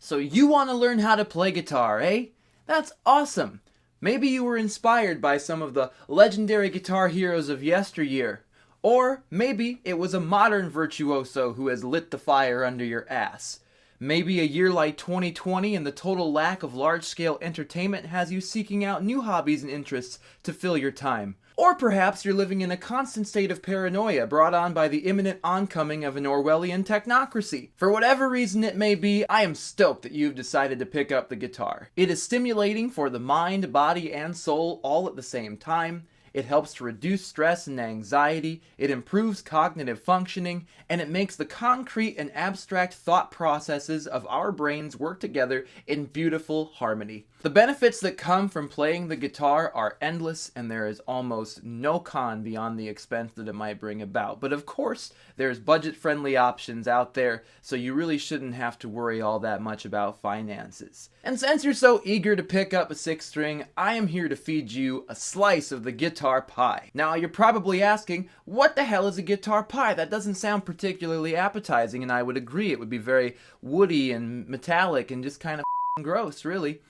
So you want to learn how to play guitar, eh? That's awesome! Maybe you were inspired by some of the legendary guitar heroes of yesteryear. Or maybe it was a modern virtuoso who has lit the fire under your ass. Maybe a year like 2020 and the total lack of large-scale entertainment has you seeking out new hobbies and interests to fill your time. Or perhaps you're living in a constant state of paranoia brought on by the imminent oncoming of an Orwellian technocracy. For whatever reason it may be, I am stoked that you've decided to pick up the guitar. It is stimulating for the mind, body, and soul all at the same time. It helps to reduce stress and anxiety, it improves cognitive functioning, and it makes the concrete and abstract thought processes of our brains work together in beautiful harmony. The benefits that come from playing the guitar are endless, and there is almost no con beyond the expense that it might bring about. But of course, there's budget-friendly options out there, so you really shouldn't have to worry all that much about finances. And since you're so eager to pick up a sixth string, I am here to feed you a slice of the guitar pie. Now, you're probably asking, what the hell is a guitar pie? That doesn't sound particularly appetizing, and I would agree. It would be very woody and metallic and just kind of gross, really.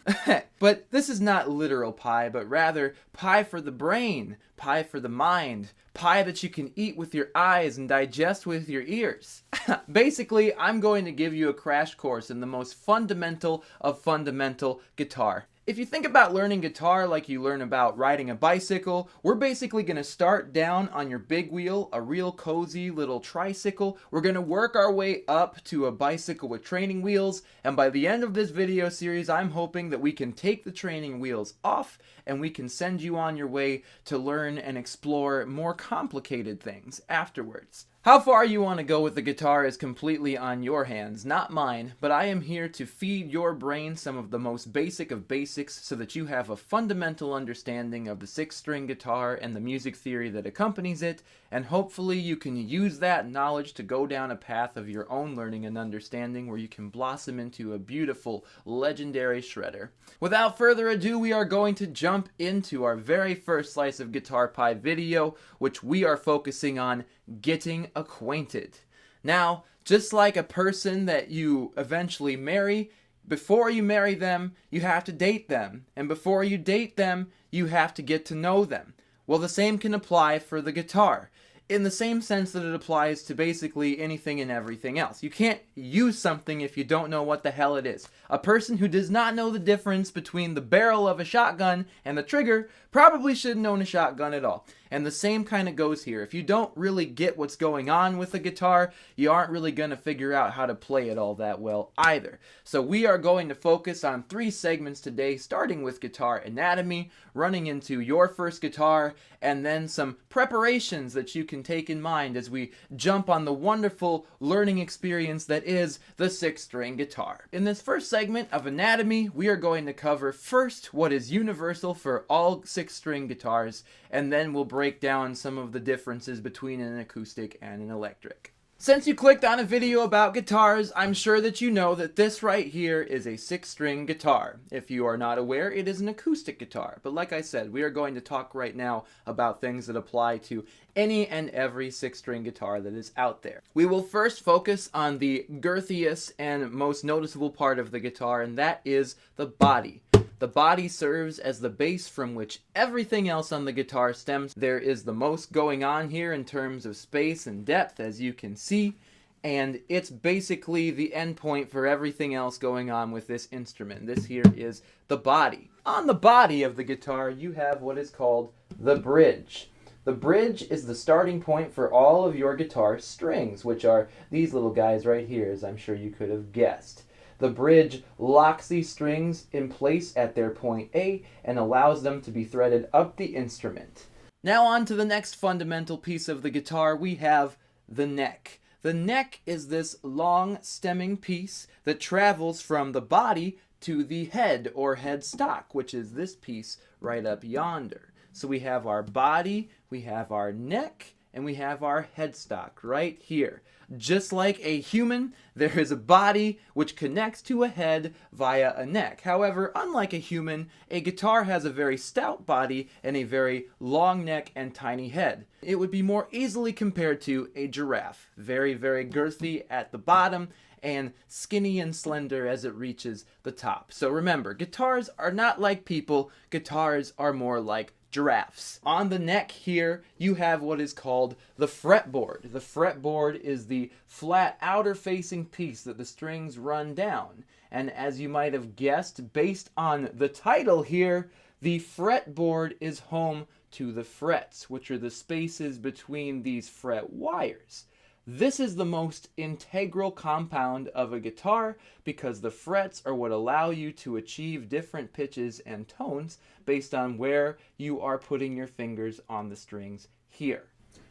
But this is not literal pie, but rather pie for the brain, pie for the mind, pie that you can eat with your eyes and digest with your ears. Basically, I'm going to give you a crash course in the most fundamental of fundamental guitar. If you think about learning guitar like you learn about riding a bicycle, we're basically going to start down on your big wheel, a real cozy little tricycle. We're going to work our way up to a bicycle with training wheels, and by the end of this video series, I'm hoping that we can take the training wheels off and we can send you on your way to learn and explore more complicated things afterwards. How far you want to go with the guitar is completely on your hands, not mine, but I am here to feed your brain some of the most basic of basics so that you have a fundamental understanding of the six-string guitar and the music theory that accompanies it, and hopefully you can use that knowledge to go down a path of your own learning and understanding where you can blossom into a beautiful, legendary shredder. Without further ado, we are going to jump into our very first slice of guitar pie video, which we are focusing on getting acquainted. Now, just like a person that you eventually marry, before you marry them, you have to date them. And before you date them, you have to get to know them. Well, the same can apply for the guitar, in the same sense that it applies to basically anything and everything else. You can't use something if you don't know what the hell it is. A person who does not know the difference between the barrel of a shotgun and the trigger probably shouldn't own a shotgun at all. And the same kind of goes here. If you don't really get what's going on with the guitar, you aren't really going to figure out how to play it all that well either. So we are going to focus on 3 segments today, starting with guitar anatomy, running into your first guitar, and then some preparations that you can take in mind as we jump on the wonderful learning experience that is the six-string guitar. In this first segment of anatomy, we are going to cover first what is universal for all six-string guitars, and then we'll break down some of the differences between an acoustic and an electric. Since you clicked on a video about guitars, I'm sure that you know that this right here is a six-string guitar. If you are not aware, it is an acoustic guitar. But like I said, we are going to talk right now about things that apply to any and every six-string guitar that is out there. We will first focus on the girthiest and most noticeable part of the guitar, and that is the body. The body serves as the base from which everything else on the guitar stems. There is the most going on here in terms of space and depth, as you can see, and it's basically the endpoint for everything else going on with this instrument. This here is the body. On the body of the guitar, you have what is called the bridge. The bridge is the starting point for all of your guitar strings, which are these little guys right here, as I'm sure you could have guessed. The bridge locks these strings in place at their point A and allows them to be threaded up the instrument. Now on to the next fundamental piece of the guitar, we have the neck. The neck is this long stemming piece that travels from the body to the head or headstock, which is this piece right up yonder. So we have our body, we have our neck, and we have our headstock right here. Just like a human, there is a body which connects to a head via a neck. However, unlike a human, a guitar has a very stout body and a very long neck and tiny head. It would be more easily compared to a giraffe. Very, very girthy at the bottom and skinny and slender as it reaches the top. So remember, guitars are not like people, guitars are more like giraffes. On the neck here, you have what is called the fretboard. The fretboard is the flat outer facing piece that the strings run down. And as you might have guessed, based on the title here, the fretboard is home to the frets, which are the spaces between these fret wires. This is the most integral compound of a guitar because the frets are what allow you to achieve different pitches and tones based on where you are putting your fingers on the strings here.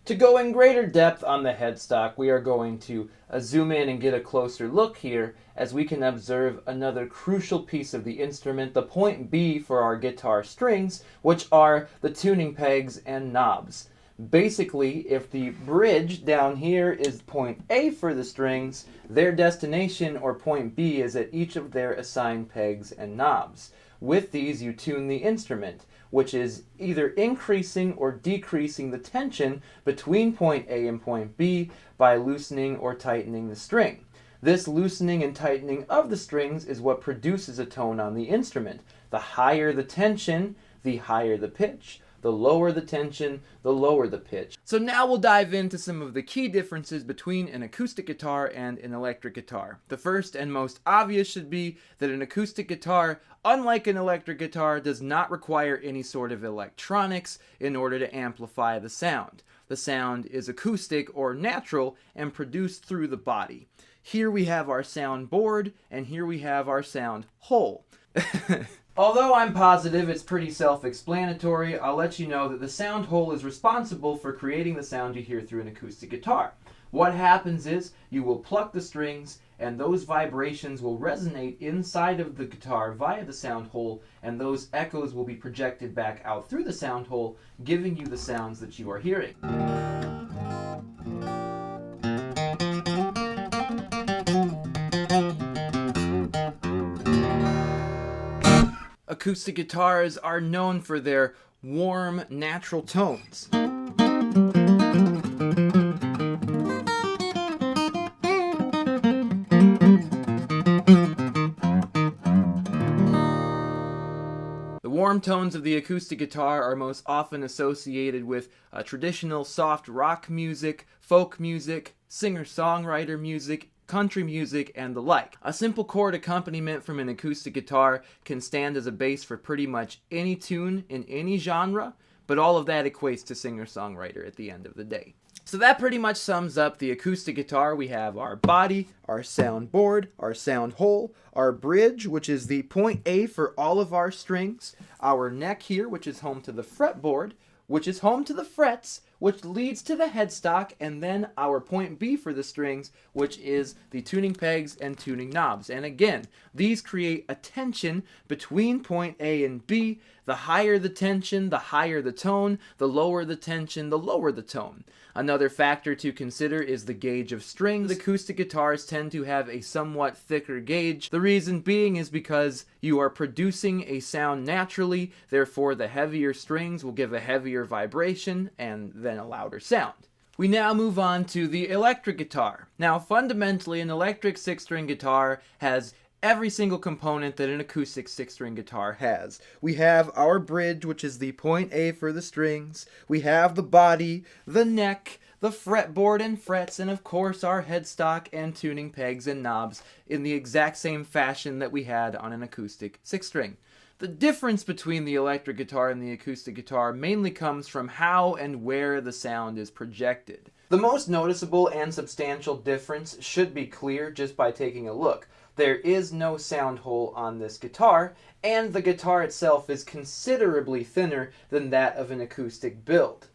To go in greater depth on the headstock, we are going to zoom in and get a closer look here as we can observe another crucial piece of the instrument, the point B for our guitar strings, which are the tuning pegs and knobs. Basically, if the bridge down here is point A for the strings, their destination or point B is at each of their assigned pegs and knobs. With these, you tune the instrument, which is either increasing or decreasing the tension between point A and point B by loosening or tightening the string. This loosening and tightening of the strings is what produces a tone on the instrument. The higher the tension, the higher the pitch. The lower the tension, the lower the pitch. So now we'll dive into some of the key differences between an acoustic guitar and an electric guitar. The first and most obvious should be that an acoustic guitar, unlike an electric guitar, does not require any sort of electronics in order to amplify the sound. The sound is acoustic or natural and produced through the body. Here we have our sound board, and here we have our sound hole. Although I'm positive it's pretty self-explanatory, I'll let you know that the sound hole is responsible for creating the sound you hear through an acoustic guitar. What happens is you will pluck the strings and those vibrations will resonate inside of the guitar via the sound hole, and those echoes will be projected back out through the sound hole, giving you the sounds that you are hearing. Acoustic guitars are known for their warm, natural tones. The warm tones of the acoustic guitar are most often associated with traditional soft rock music, folk music, singer-songwriter music, country music, and the like. A simple chord accompaniment from an acoustic guitar can stand as a bass for pretty much any tune in any genre, but all of that equates to singer-songwriter at the end of the day. So that pretty much sums up the acoustic guitar. We have our body, our sound board, our sound hole, our bridge, which is the point A for all of our strings, our neck here, which is home to the fretboard, which is home to the frets, which leads to the headstock, and then our point B for the strings, which is the tuning pegs and tuning knobs. And again, these create a tension between point A and B. The higher the tension, the higher the tone. The lower the tension, the lower the tone. Another factor to consider is the gauge of strings. Acoustic guitars tend to have a somewhat thicker gauge. The reason being is because you are producing a sound naturally, therefore the heavier strings will give a heavier vibration and then a louder sound. We now move on to the electric guitar. Now fundamentally, an electric 6-string guitar has every single component that an acoustic 6-string guitar has. We have our bridge, which is the point A for the strings. We have the body, the neck, the fretboard and frets, and of course our headstock and tuning pegs and knobs in the exact same fashion that we had on an acoustic 6-string. The difference between the electric guitar and the acoustic guitar mainly comes from how and where the sound is projected. The most noticeable and substantial difference should be clear just by taking a look. There is no sound hole on this guitar, and the guitar itself is considerably thinner than that of an acoustic build.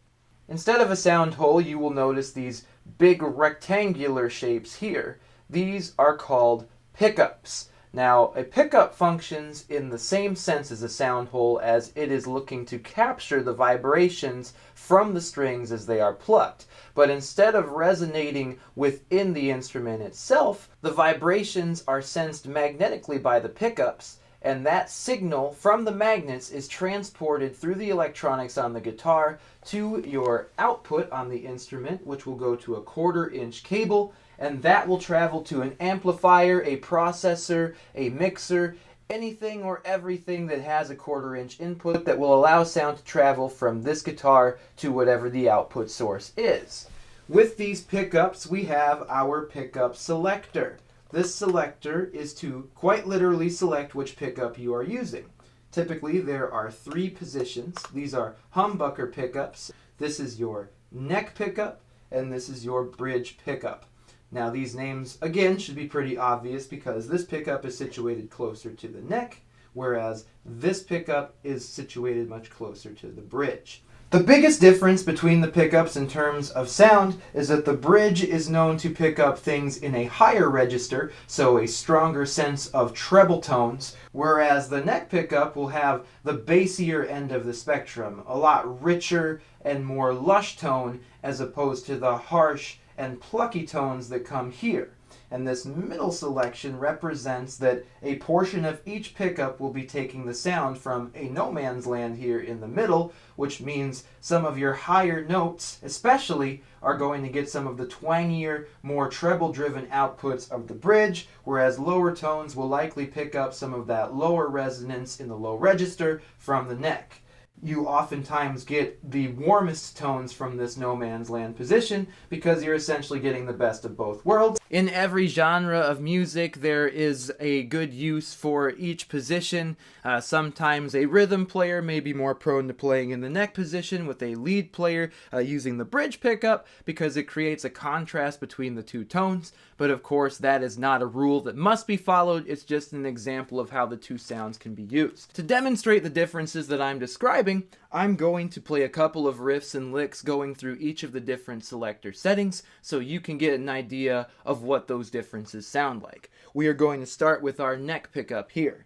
Instead of a sound hole, you will notice these big rectangular shapes here. These are called pickups. Now, a pickup functions in the same sense as a sound hole, as it is looking to capture the vibrations from the strings as they are plucked. But instead of resonating within the instrument itself, the vibrations are sensed magnetically by the pickups, and that signal from the magnets is transported through the electronics on the guitar to your output on the instrument, which will go to a 1/4-inch cable, and that will travel to an amplifier, a processor, a mixer, anything or everything that has a 1/4 inch input that will allow sound to travel from this guitar to whatever the output source is. With these pickups, we have our pickup selector. This selector is to quite literally select which pickup you are using. Typically, there are 3 positions. These are humbucker pickups. This is your neck pickup, and this is your bridge pickup. Now, these names, again, should be pretty obvious because this pickup is situated closer to the neck, whereas this pickup is situated much closer to the bridge. The biggest difference between the pickups in terms of sound is that the bridge is known to pick up things in a higher register, so a stronger sense of treble tones, whereas the neck pickup will have the bassier end of the spectrum, a lot richer and more lush tone as opposed to the harsh and plucky tones that come here. And this middle selection represents that a portion of each pickup will be taking the sound from a no man's land here in the middle, which means some of your higher notes especially are going to get some of the twangier, more treble-driven outputs of the bridge, whereas lower tones will likely pick up some of that lower resonance in the low register from the neck. You oftentimes get the warmest tones from this no man's land position because you're essentially getting the best of both worlds. In every genre of music, there is a good use for each position. Sometimes a rhythm player may be more prone to playing in the neck position with a lead player using the bridge pickup because it creates a contrast between the 2 tones. But of course, that is not a rule that must be followed. It's just an example of how the 2 sounds can be used. To demonstrate the differences that I'm describing, I'm going to play a couple of riffs and licks going through each of the different selector settings so you can get an idea of what those differences sound like. We are going to start with our neck pickup here.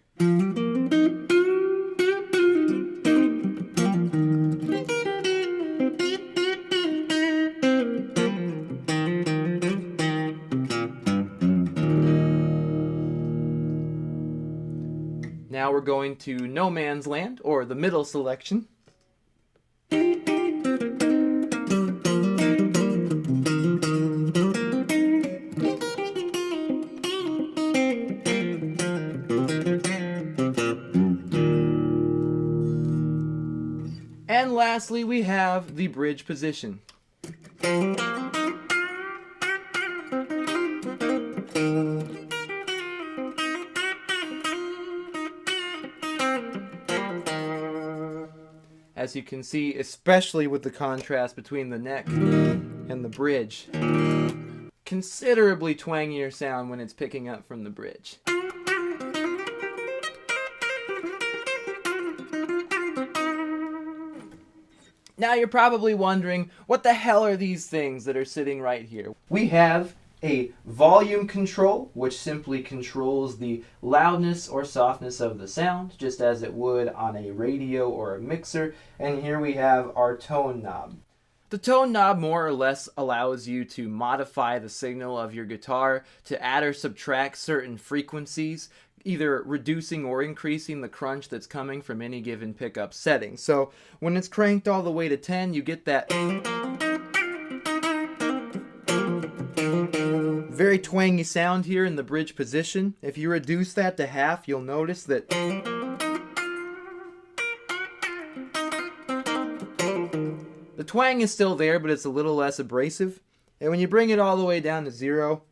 Now we're going to no man's land, or the middle selection. And lastly, we have the bridge position. As you can see, especially with the contrast between the neck and the bridge, considerably twangier sound when it's picking up from the bridge. Now you're probably wondering, what the hell are these things that are sitting right here? We have a volume control, which simply controls the loudness or softness of the sound, just as it would on a radio or a mixer. And here we have our tone knob. The tone knob more or less allows you to modify the signal of your guitar to add or subtract certain frequencies, either reducing or increasing the crunch that's coming from any given pickup setting. So when it's cranked all the way to 10, you get that very twangy sound here in the bridge position. If you reduce that to half, you'll notice that the twang is still there, but it's a little less abrasive. And when you bring it all the way down to 0,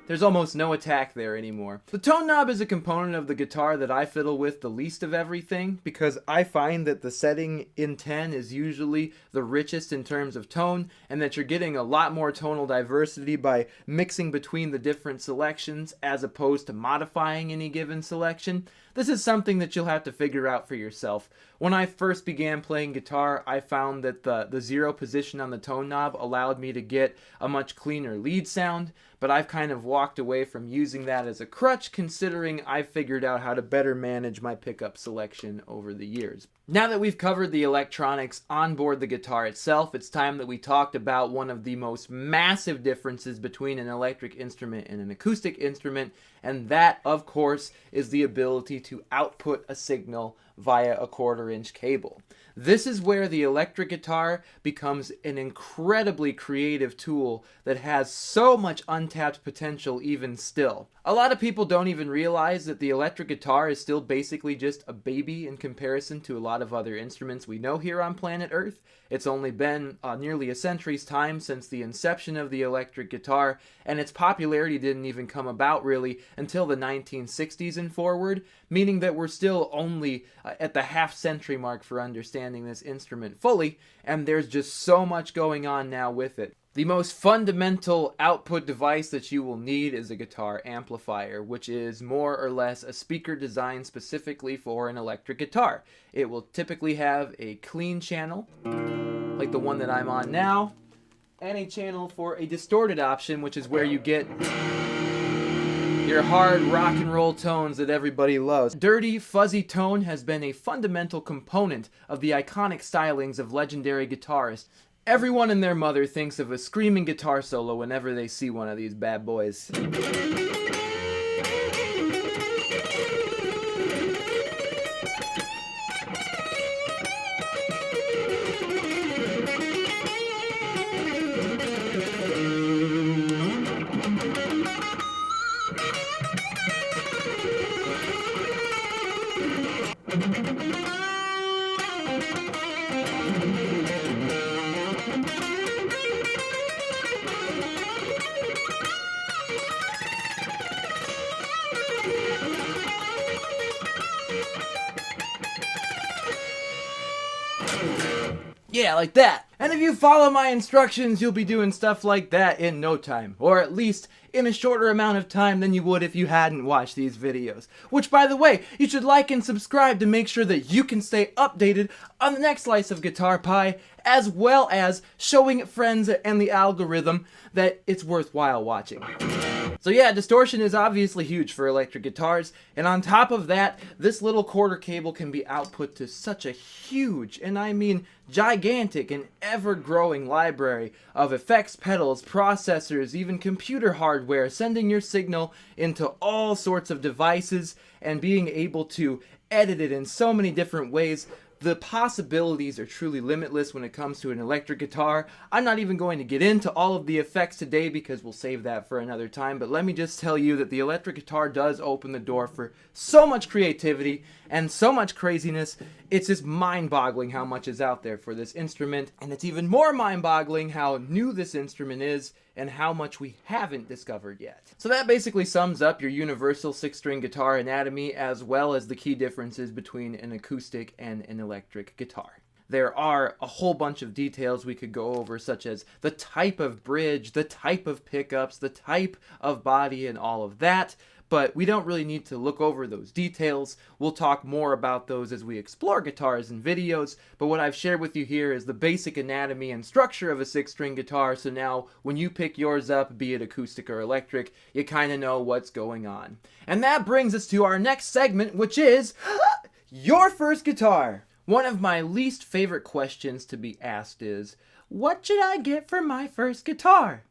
there's almost no attack there anymore. The tone knob is a component of the guitar that I fiddle with the least of everything because I find that the setting in 10 is usually the richest in terms of tone, and that you're getting a lot more tonal diversity by mixing between the different selections as opposed to modifying any given selection. This is something that you'll have to figure out for yourself. When I first began playing guitar, I found that the 0 position on the tone knob allowed me to get a much cleaner lead sound, but I've kind of walked away from using that as a crutch considering I've figured out how to better manage my pickup selection over the years. Now that we've covered the electronics on board the guitar itself, it's time that we talked about one of the most massive differences between an electric instrument and an acoustic instrument, and that, of course, is the ability to output a signal via a 1/4 inch cable. This is where the electric guitar becomes an incredibly creative tool that has so much untapped potential even still. A lot of people don't even realize that the electric guitar is still basically just a baby in comparison to a lot of other instruments we know here on planet Earth. It's only been nearly a century's time since the inception of the electric guitar, and its popularity didn't even come about really until the 1960s and forward, meaning that we're still only at the half-century mark for understanding this instrument fully, and there's just so much going on now with it. The most fundamental output device that you will need is a guitar amplifier, which is more or less a speaker designed specifically for an electric guitar. It will typically have a clean channel, like the one that I'm on now, and a channel for a distorted option, which is where you get your hard rock and roll tones that everybody loves. Dirty, fuzzy tone has been a fundamental component of the iconic stylings of legendary guitarists. Everyone and their mother thinks of a screaming guitar solo whenever they see one of these bad boys. Yeah, like that. And if you follow my instructions, you'll be doing stuff like that in no time. Or at least in a shorter amount of time than you would if you hadn't watched these videos. Which, by the way, you should like and subscribe to make sure that you can stay updated on the next slice of guitar pie, as well as showing friends and the algorithm that it's worthwhile watching. So yeah, distortion is obviously huge for electric guitars, and on top of that, this little quarter cable can be output to such a huge, and I mean gigantic and ever-growing library of effects pedals, processors, even computer hardware, sending your signal into all sorts of devices and being able to edit it in so many different ways. The possibilities are truly limitless when it comes to an electric guitar. I'm not even going to get into all of the effects today because we'll save that for another time, but let me just tell you that the electric guitar does open the door for so much creativity and so much craziness. It's just mind-boggling how much is out there for this instrument, and it's even more mind-boggling how new this instrument is and how much we haven't discovered yet. So that basically sums up your universal 6-string guitar anatomy, as well as the key differences between an acoustic and an electric guitar. There are a whole bunch of details we could go over, such as the type of bridge, the type of pickups, the type of body, and all of that. But we don't really need to look over those details. We'll talk more about those as we explore guitars in videos, but what I've shared with you here is the basic anatomy and structure of a 6-string guitar, so now when you pick yours up, be it acoustic or electric, you kind of know what's going on. And that brings us to our next segment, which is your first guitar. One of my least favorite questions to be asked is, what should I get for my first guitar?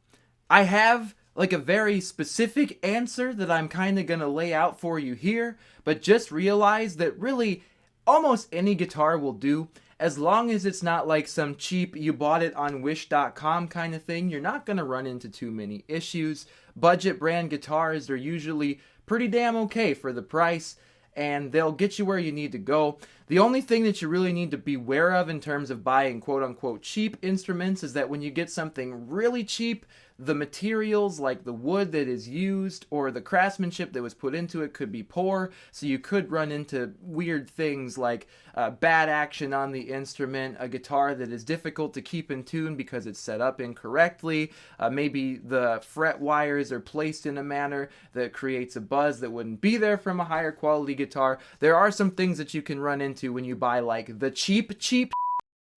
I have like a very specific answer that I'm kind of gonna lay out for you here, but just realize that really almost any guitar will do, as long as it's not like some cheap you bought it on wish.com kind of thing. You're not gonna run into too many issues. Budget brand guitars are usually pretty damn okay for the price, and they'll get you where you need to go. The only thing that you really need to beware of in terms of buying quote-unquote cheap instruments is that when you get something really cheap, the materials like the wood that is used or the craftsmanship that was put into it could be poor, so you could run into weird things like bad action on the instrument, a guitar that is difficult to keep in tune because it's set up incorrectly, maybe the fret wires are placed in a manner that creates a buzz that wouldn't be there from a higher quality guitar. There are some things that you can run into when you buy like the cheap,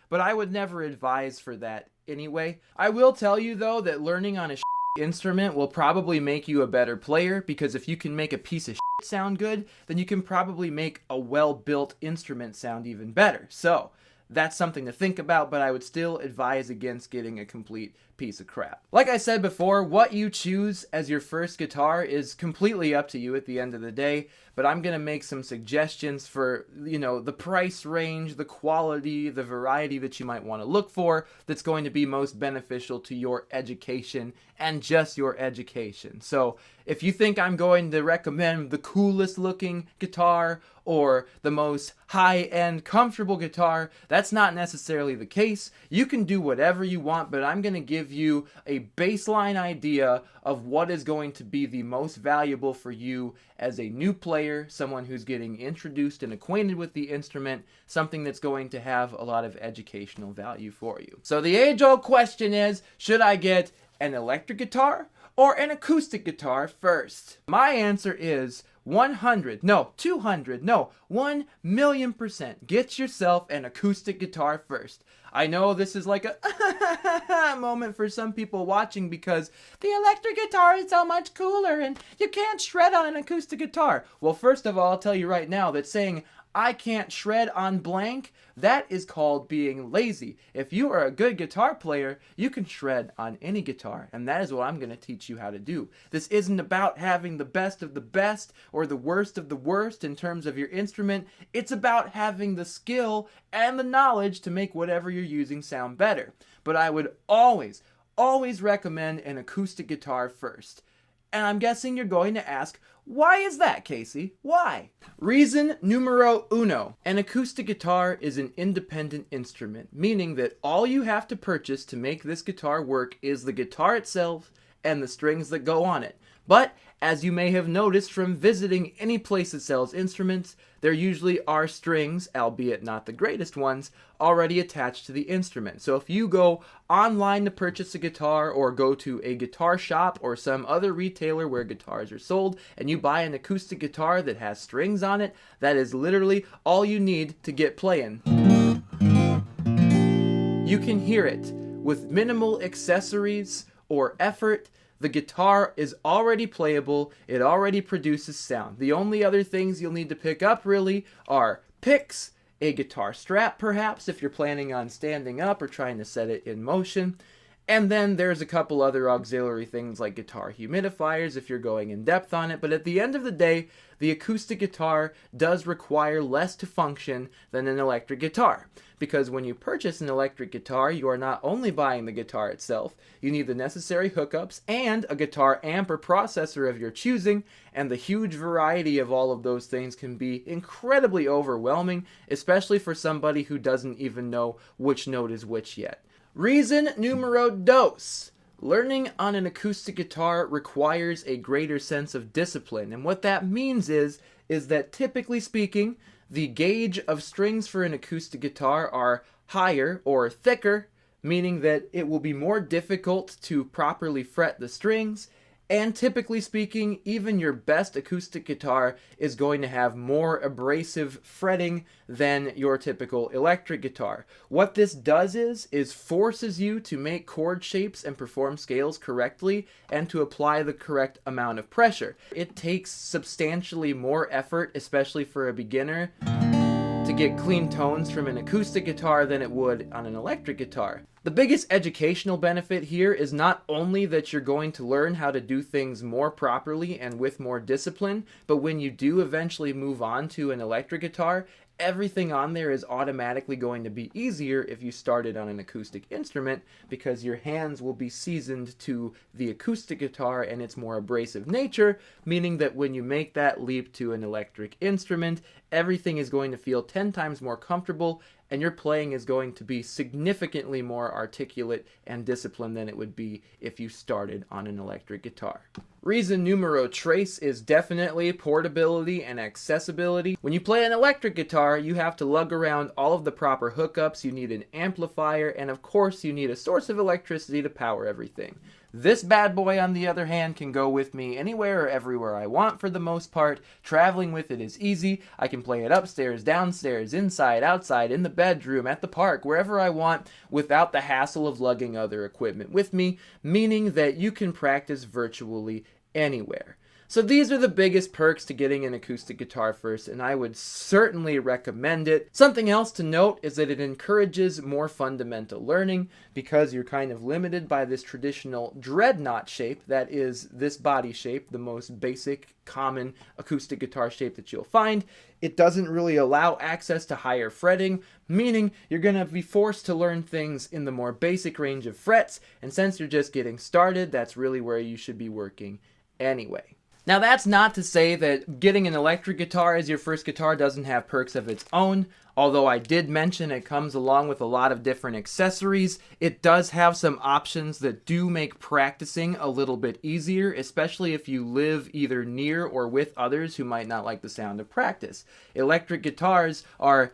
but I would never advise for that anyway. I will tell you though that learning on a instrument will probably make you a better player, because if you can make a piece of sound good, then you can probably make a well-built instrument sound even better. So that's something to think about, but I would still advise against getting a complete piece of crap. Like I said before, what you choose as your first guitar is completely up to you at the end of the day, but I'm going to make some suggestions for, the price range, the quality, the variety that you might want to look for that's going to be most beneficial to your education and just your education. So if you think I'm going to recommend the coolest looking guitar or the most high-end comfortable guitar, that's not necessarily the case. You can do whatever you want, but I'm going to give you a baseline idea of what is going to be the most valuable for you as a new player, someone who's getting introduced and acquainted with the instrument, something that's going to have a lot of educational value for you. So the age-old question is, should I get an electric guitar or an acoustic guitar first? My answer is 1,000,000%. Get yourself an acoustic guitar first. I know this is like a moment for some people watching because the electric guitar is so much cooler and you can't shred on an acoustic guitar. Well, first of all, I'll tell you right now that saying I can't shred on blank, that is called being lazy. If you are a good guitar player, you can shred on any guitar, and that is what I'm going to teach you how to do. This isn't about having the best of the best or the worst of the worst in terms of your instrument. It's about having the skill and the knowledge to make whatever you're using sound better. But I would always recommend an acoustic guitar first. And I'm guessing you're going to ask, why is that, Casey? Why? Reason numero uno. An acoustic guitar is an independent instrument, meaning that all you have to purchase to make this guitar work is the guitar itself and the strings that go on it. But as you may have noticed from visiting any place that sells instruments, there usually are strings, albeit not the greatest ones, already attached to the instrument. So if you go online to purchase a guitar or go to a guitar shop or some other retailer where guitars are sold and you buy an acoustic guitar that has strings on it, that is literally all you need to get playing. You can hear it with minimal accessories or effort. The guitar is already playable, it already produces sound. The only other things you'll need to pick up really are picks, a guitar strap perhaps if you're planning on standing up or trying to set it in motion, and then there's a couple other auxiliary things like guitar humidifiers if you're going in depth on it, but at the end of the day, the acoustic guitar does require less to function than an electric guitar. Because when you purchase an electric guitar, you are not only buying the guitar itself, you need the necessary hookups and a guitar amp or processor of your choosing, and the huge variety of all of those things can be incredibly overwhelming, especially for somebody who doesn't even know which note is which yet. Reason numero dos. Learning on an acoustic guitar requires a greater sense of discipline, and what that means is that typically speaking, the gauge of strings for an acoustic guitar are higher or thicker, meaning that it will be more difficult to properly fret the strings, and typically speaking, even your best acoustic guitar is going to have more abrasive fretting than your typical electric guitar. What this does is forces you to make chord shapes and perform scales correctly and to apply the correct amount of pressure. It takes substantially more effort, especially for a beginner, to get clean tones from an acoustic guitar than it would on an electric guitar. The biggest educational benefit here is not only that you're going to learn how to do things more properly and with more discipline, but when you do eventually move on to an electric guitar, everything on there is automatically going to be easier if you started on an acoustic instrument because your hands will be seasoned to the acoustic guitar and its more abrasive nature, meaning that when you make that leap to an electric instrument, everything is going to feel 10 times more comfortable and your playing is going to be significantly more articulate and disciplined than it would be if you started on an electric guitar. Reason numero tres is definitely portability and accessibility. When you play an electric guitar, you have to lug around all of the proper hookups, you need an amplifier, and of course you need a source of electricity to power everything. This bad boy, on the other hand, can go with me anywhere or everywhere I want for the most part. Traveling with it is easy. I can play it upstairs, downstairs, inside, outside, in the bedroom, at the park, wherever I want, without the hassle of lugging other equipment with me, meaning that you can practice virtually anywhere. So these are the biggest perks to getting an acoustic guitar first, and I would certainly recommend it. Something else to note is that it encourages more fundamental learning because you're kind of limited by this traditional dreadnought shape that is this body shape, the most basic, common acoustic guitar shape that you'll find. It doesn't really allow access to higher fretting, meaning you're going to be forced to learn things in the more basic range of frets, and since you're just getting started, that's really where you should be working anyway. Now that's not to say that getting an electric guitar as your first guitar doesn't have perks of its own. Although I did mention it comes along with a lot of different accessories, it does have some options that do make practicing a little bit easier, especially if you live either near or with others who might not like the sound of practice. Electric guitars are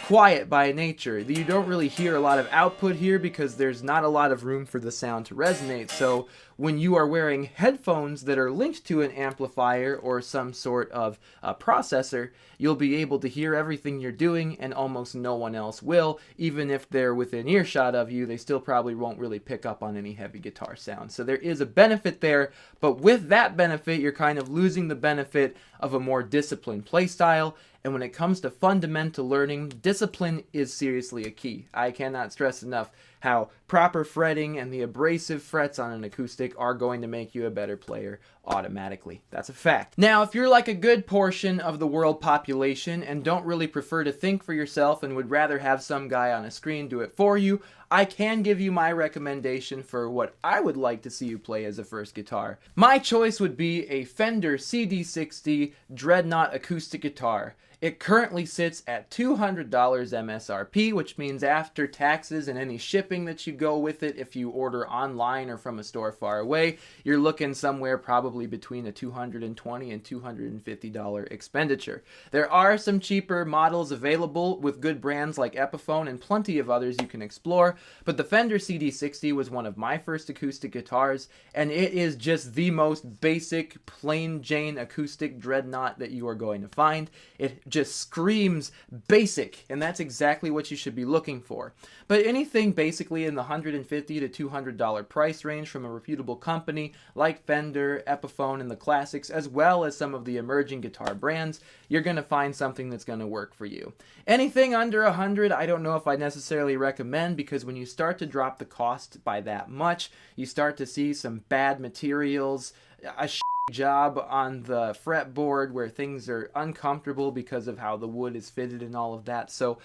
quiet by nature. You don't really hear a lot of output here because there's not a lot of room for the sound to resonate. So when you are wearing headphones that are linked to an amplifier or some sort of processor, you'll be able to hear everything you're doing and almost no one else will. Even if they're within earshot of you, they still probably won't really pick up on any heavy guitar sound. So there is a benefit there, but with that benefit, you're kind of losing the benefit of a more disciplined play style. And when it comes to fundamental learning, discipline is seriously a key. I cannot stress enough how proper fretting and the abrasive frets on an acoustic are going to make you a better player automatically. That's a fact. Now, if you're like a good portion of the world population and don't really prefer to think for yourself and would rather have some guy on a screen do it for you, I can give you my recommendation for what I would like to see you play as a first guitar. My choice would be a Fender CD60 Dreadnought acoustic guitar. It currently sits at $200 MSRP, which means after taxes and any shipping that you go with it, if you order online or from a store far away, you're looking somewhere probably between a $220 and $250 expenditure. There are some cheaper models available with good brands like Epiphone and plenty of others you can explore, but the Fender CD60 was one of my first acoustic guitars, and it is just the most basic, plain Jane acoustic dreadnought that you are going to find. It just screams basic, and that's exactly what you should be looking for. But anything basically in the $150 to $200 price range from a reputable company like Fender, Epiphone, and the classics, as well as some of the emerging guitar brands, you're going to find something that's going to work for you. Anything under $100, I don't know if I necessarily recommend, because when you start to drop the cost by that much, you start to see some bad materials, a job on the fretboard where things are uncomfortable because of how the wood is fitted and all of that. So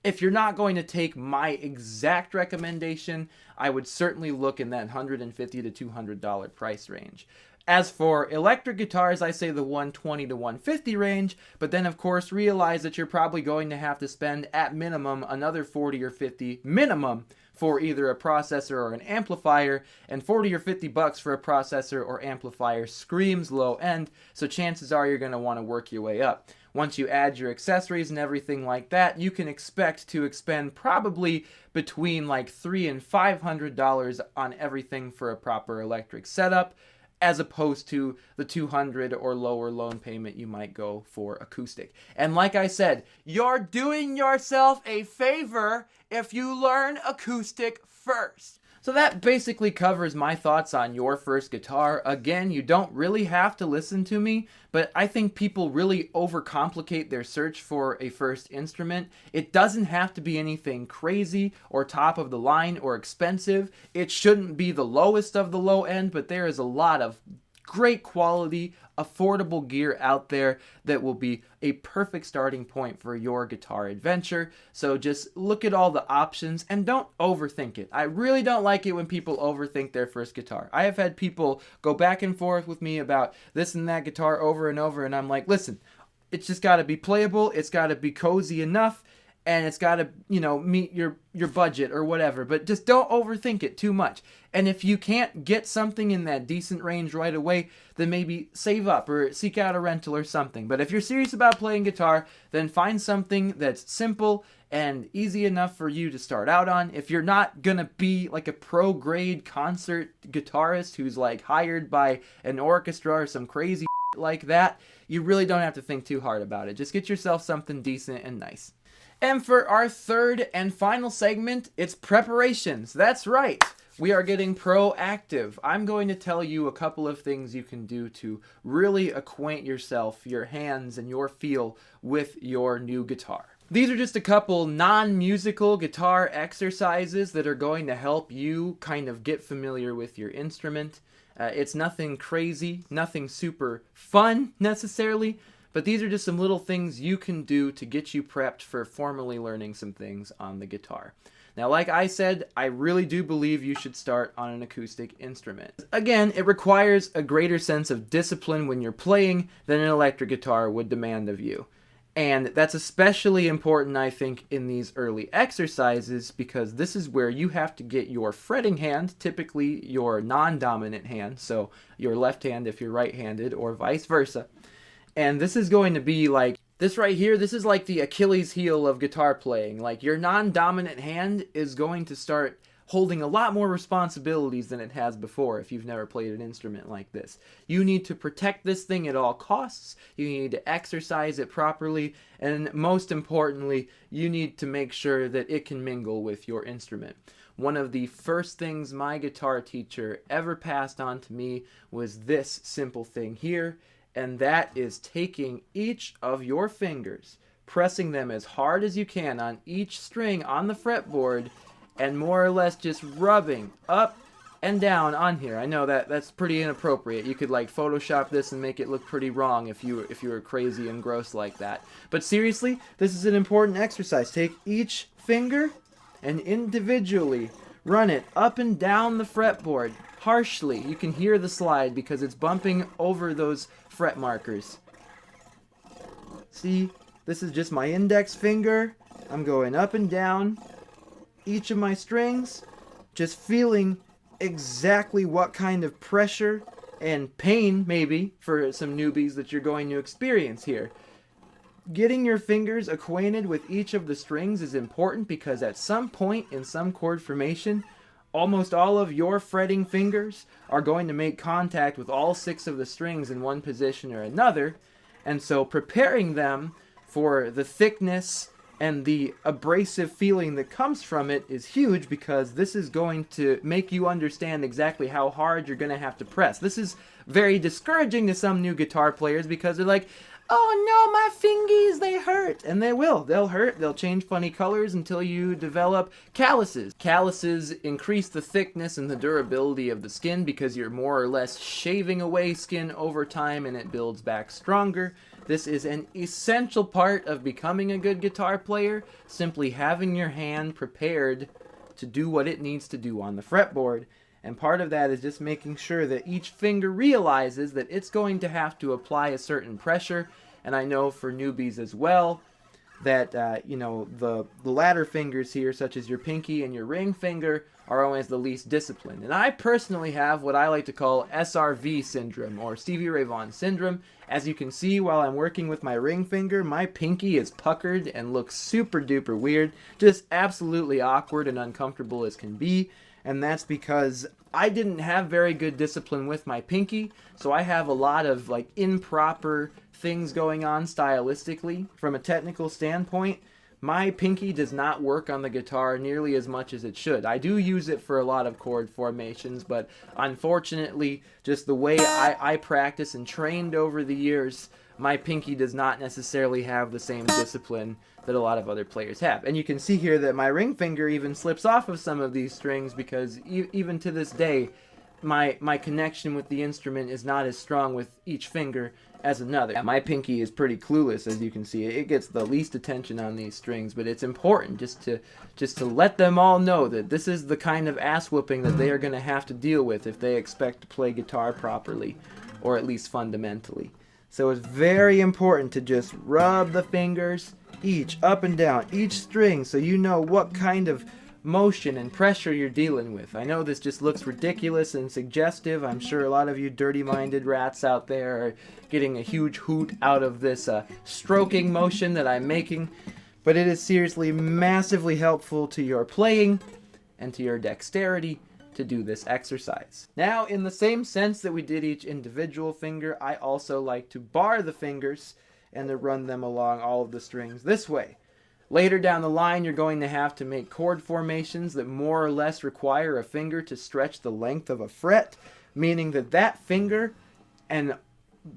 if you're not going to take my exact recommendation, I would certainly look in that $150 to $200 price range. As for electric guitars, I say the $120 to $150 range, but then of course realize that you're probably going to have to spend at minimum another $40 or $50 minimum for either a processor or an amplifier, and $40 or $50 for a processor or amplifier screams low end, so chances are you're going to want to work your way up. Once you add your accessories and everything like that, you can expect to expend probably between like $300 and $500 on everything for a proper electric setup, as opposed to the $200 or lower loan payment you might go for acoustic. And like I said, you're doing yourself a favor if you learn acoustic first. So that basically covers my thoughts on your first guitar. Again, you don't really have to listen to me, but I think people really overcomplicate their search for a first instrument. It doesn't have to be anything crazy or top of the line or expensive. It shouldn't be the lowest of the low end, but there is a lot of great quality, affordable gear out there that will be a perfect starting point for your guitar adventure. So just look at all the options and don't overthink it. I really don't like it when people overthink their first guitar. I have had people go back and forth with me about this and that guitar over and over, and I'm like, listen, it's just got to be playable, it's got to be cozy enough, and it's got to, meet your budget or whatever, but just don't overthink it too much. And if you can't get something in that decent range right away, then maybe save up or seek out a rental or something. But if you're serious about playing guitar, then find something that's simple and easy enough for you to start out on. If you're not gonna be like a pro grade concert guitarist who's like hired by an orchestra or some crazy like that, you really don't have to think too hard about it. Just get yourself something decent and nice. And for our third and final segment, it's preparations. That's right. we are getting proactive. I'm going to tell you a couple of things you can do to really acquaint yourself, your hands, and your feel with your new guitar. These are just a couple non-musical guitar exercises that are going to help you kind of get familiar with your instrument. It's nothing crazy, nothing super fun necessarily, but these are just some little things you can do to get you prepped for formally learning some things on the guitar. Now, like I said, I really do believe you should start on an acoustic instrument. Again, it requires a greater sense of discipline when you're playing than an electric guitar would demand of you. And that's especially important, I think, in these early exercises, because this is where you have to get your fretting hand, typically your non-dominant hand, so your left hand if you're right-handed, or vice versa. And this is going to be like, this right here, this is like the Achilles heel of guitar playing. Like, your non-dominant hand is going to start holding a lot more responsibilities than it has before if you've never played an instrument like this. You need to protect this thing at all costs, you need to exercise it properly, and most importantly, you need to make sure that it can mingle with your instrument. One of the first things my guitar teacher ever passed on to me was this simple thing here, and that is taking each of your fingers, pressing them as hard as you can on each string on the fretboard, and more or less just rubbing up and down on here. I know that's pretty inappropriate. You could like Photoshop this and make it look pretty wrong if you were crazy and gross like that. But seriously, this is an important exercise. Take each finger and individually run it up and down the fretboard harshly. You can hear the slide because it's bumping over those fret markers. See, this is just my index finger. I'm going up and down each of my strings, just feeling exactly what kind of pressure and pain, maybe, for some newbies that you're going to experience here. Getting your fingers acquainted with each of the strings is important because at some point in some chord formation, almost all of your fretting fingers are going to make contact with all 6 of the strings in one position or another, and so preparing them for the thickness and the abrasive feeling that comes from it is huge, because this is going to make you understand exactly how hard you're going to have to press. This is very discouraging to some new guitar players because they're like, oh no, my fingies, they hurt. And they will. They'll hurt. They'll change funny colors until you develop calluses. Calluses increase the thickness and the durability of the skin because you're more or less shaving away skin over time and it builds back stronger. This is an essential part of becoming a good guitar player, simply having your hand prepared to do what it needs to do on the fretboard. And part of that is just making sure that each finger realizes that it's going to have to apply a certain pressure. And I know for newbies as well that, the latter fingers here, such as your pinky and your ring finger, are always the least disciplined. And I personally have what I like to call SRV syndrome, or Stevie Ray Vaughan syndrome. As you can see, while I'm working with my ring finger, my pinky is puckered and looks super duper weird, just absolutely awkward and uncomfortable as can be. And that's because I didn't have very good discipline with my pinky, so I have a lot of like improper things going on stylistically. From a technical standpoint, my pinky does not work on the guitar nearly as much as it should. I do use it for a lot of chord formations, but unfortunately, just the way I practice and trained over the years, my pinky does not necessarily have the same discipline that a lot of other players have. And you can see here that my ring finger even slips off of some of these strings because even to this day, my connection with the instrument is not as strong with each finger as another. My pinky is pretty clueless, as you can see. It gets the least attention on these strings, but it's important just to let them all know that this is the kind of ass whooping that they are going to have to deal with if they expect to play guitar properly, or at least fundamentally. So it's very important to just rub the fingers each up and down each string so you know what kind of motion and pressure you're dealing with. I know this just looks ridiculous and suggestive. I'm sure a lot of you dirty-minded rats out there are getting a huge hoot out of this stroking motion that I'm making, but it is seriously massively helpful to your playing and to your dexterity to do this exercise. Now, in the same sense that we did each individual finger, I also like to bar the fingers and to run them along all of the strings this way. Later down the line, you're going to have to make chord formations that more or less require a finger to stretch the length of a fret, meaning that that finger and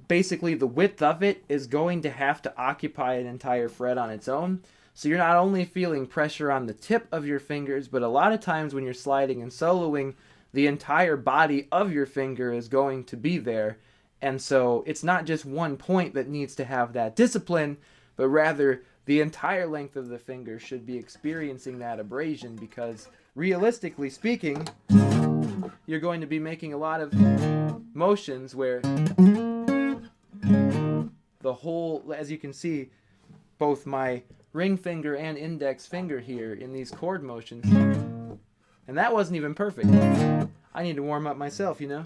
basically the width of it is going to have to occupy an entire fret on its own. So you're not only feeling pressure on the tip of your fingers, but a lot of times when you're sliding and soloing, the entire body of your finger is going to be there. And so it's not just one point that needs to have that discipline, but rather the entire length of the finger should be experiencing that abrasion, because realistically speaking, you're going to be making a lot of motions where the whole, as you can see, both my ring finger and index finger here in these chord motions, and that wasn't even perfect. I need to warm up myself, you know?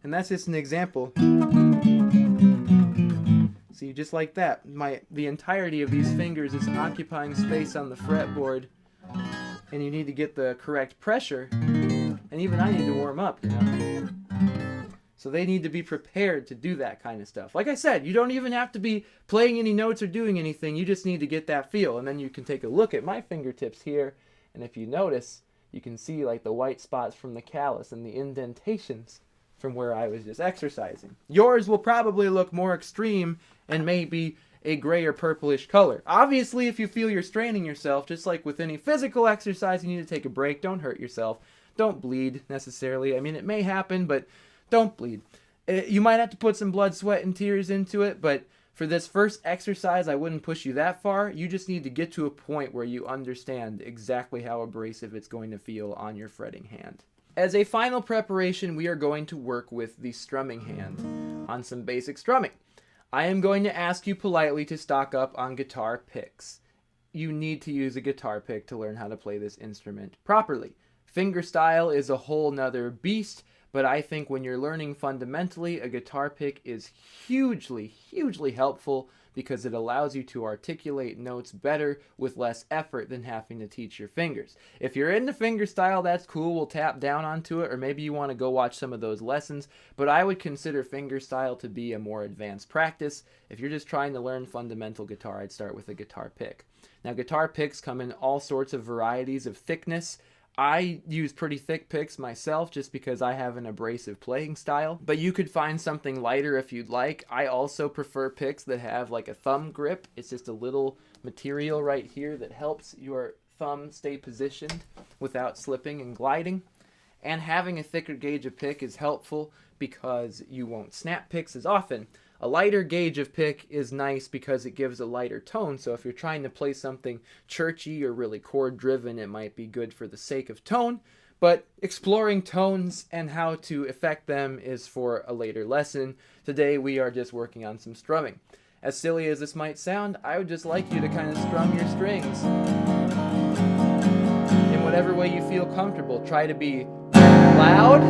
And that's just an example. See, just like that, the entirety of these fingers is occupying space on the fretboard, and you need to get the correct pressure, and even I need to warm up, you know? So they need to be prepared to do that kind of stuff. Like I said, you don't even have to be playing any notes or doing anything. You just need to get that feel. And then you can take a look at my fingertips here. And if you notice, you can see like the white spots from the callus and the indentations from where I was just exercising. Yours will probably look more extreme and maybe a gray or purplish color. Obviously, if you feel you're straining yourself, just like with any physical exercise, you need to take a break. Don't hurt yourself. Don't bleed necessarily. I mean, it may happen, but don't bleed. You might have to put some blood, sweat, and tears into it, but for this first exercise, I wouldn't push you that far. You just need to get to a point where you understand exactly how abrasive it's going to feel on your fretting hand. As a final preparation, we are going to work with the strumming hand on some basic strumming. I am going to ask you politely to stock up on guitar picks. You need to use a guitar pick to learn how to play this instrument properly. Fingerstyle is a whole nother beast, but I think when you're learning fundamentally, a guitar pick is hugely, hugely helpful because it allows you to articulate notes better with less effort than having to teach your fingers. If you're into fingerstyle, that's cool. We'll tap down onto it, or maybe you want to go watch some of those lessons, but I would consider fingerstyle to be a more advanced practice. If you're just trying to learn fundamental guitar, I'd start with a guitar pick. Now, guitar picks come in all sorts of varieties of thickness. I use pretty thick picks myself just because I have an abrasive playing style, but you could find something lighter if you'd like. I also prefer picks that have like a thumb grip. It's just a little material right here that helps your thumb stay positioned without slipping and gliding. And having a thicker gauge of pick is helpful because you won't snap picks as often. A lighter gauge of pick is nice because it gives a lighter tone, so if you're trying to play something churchy or really chord driven, it might be good for the sake of tone, but exploring tones and how to affect them is for a later lesson. Today we are just working on some strumming. As silly as this might sound, I would just like you to kind of strum your strings in whatever way you feel comfortable. Try to be loud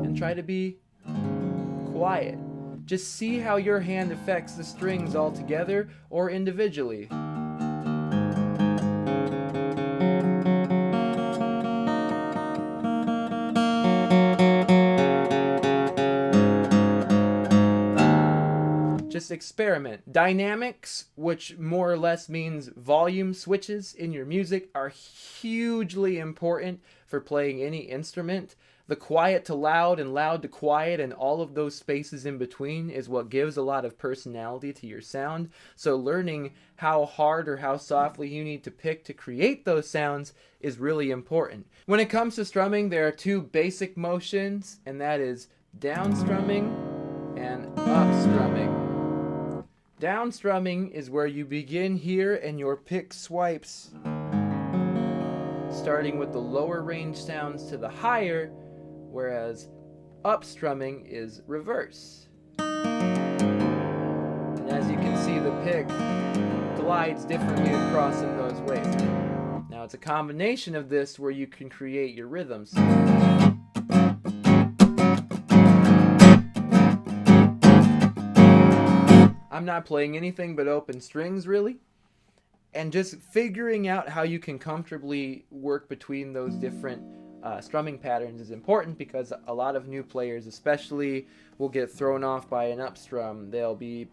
and try to be quiet. Just see how your hand affects the strings all together or individually. Just experiment. Dynamics, which more or less means volume switches in your music, are hugely important for playing any instrument. The quiet to loud and loud to quiet and all of those spaces in between is what gives a lot of personality to your sound. So learning how hard or how softly you need to pick to create those sounds is really important. When it comes to strumming, there are two basic motions, and that is down strumming and up strumming. Down strumming is where you begin here and your pick swipes, starting with the lower range sounds to the higher, whereas up strumming is reverse. And as you can see, the pick glides differently across in those ways. Now it's a combination of this where you can create your rhythms. I'm not playing anything but open strings really, and just figuring out how you can comfortably work between those different strumming patterns is important, because a lot of new players especially will get thrown off by an up strum. They'll be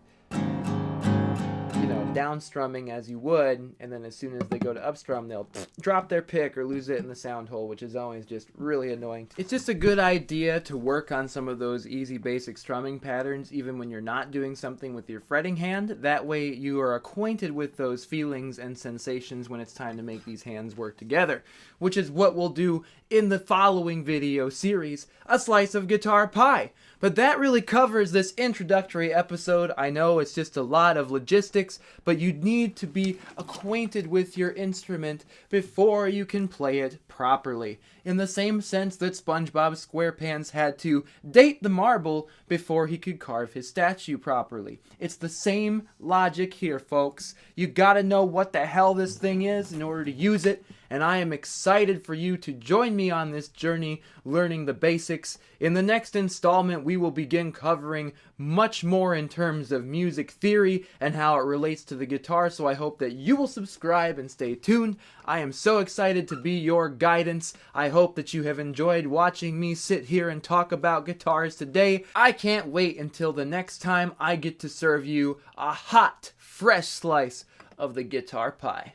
and down strumming as you would, and then as soon as they go to up strum, they'll drop their pick or lose it in the sound hole, which is always just really annoying. It's just a good idea to work on some of those easy basic strumming patterns even when you're not doing something with your fretting hand. That way you are acquainted with those feelings and sensations when it's time to make these hands work together, which is what we'll do in the following video series, A Slice of Guitar Pie. But that really covers this introductory episode. I know it's just a lot of logistics, but you need to be acquainted with your instrument before you can play it properly. In the same sense that SpongeBob SquarePants had to date the marble before he could carve his statue properly. It's the same logic here, folks. You gotta know what the hell this thing is in order to use it, and I am excited for you to join me on this journey learning the basics. In the next installment, we will begin covering much more in terms of music theory and how it relates to the guitar, so I hope that you will subscribe and stay tuned. I am so excited to be your guidance. I hope that you have enjoyed watching me sit here and talk about guitars today. I can't wait until the next time I get to serve you a hot, fresh slice of the guitar pie.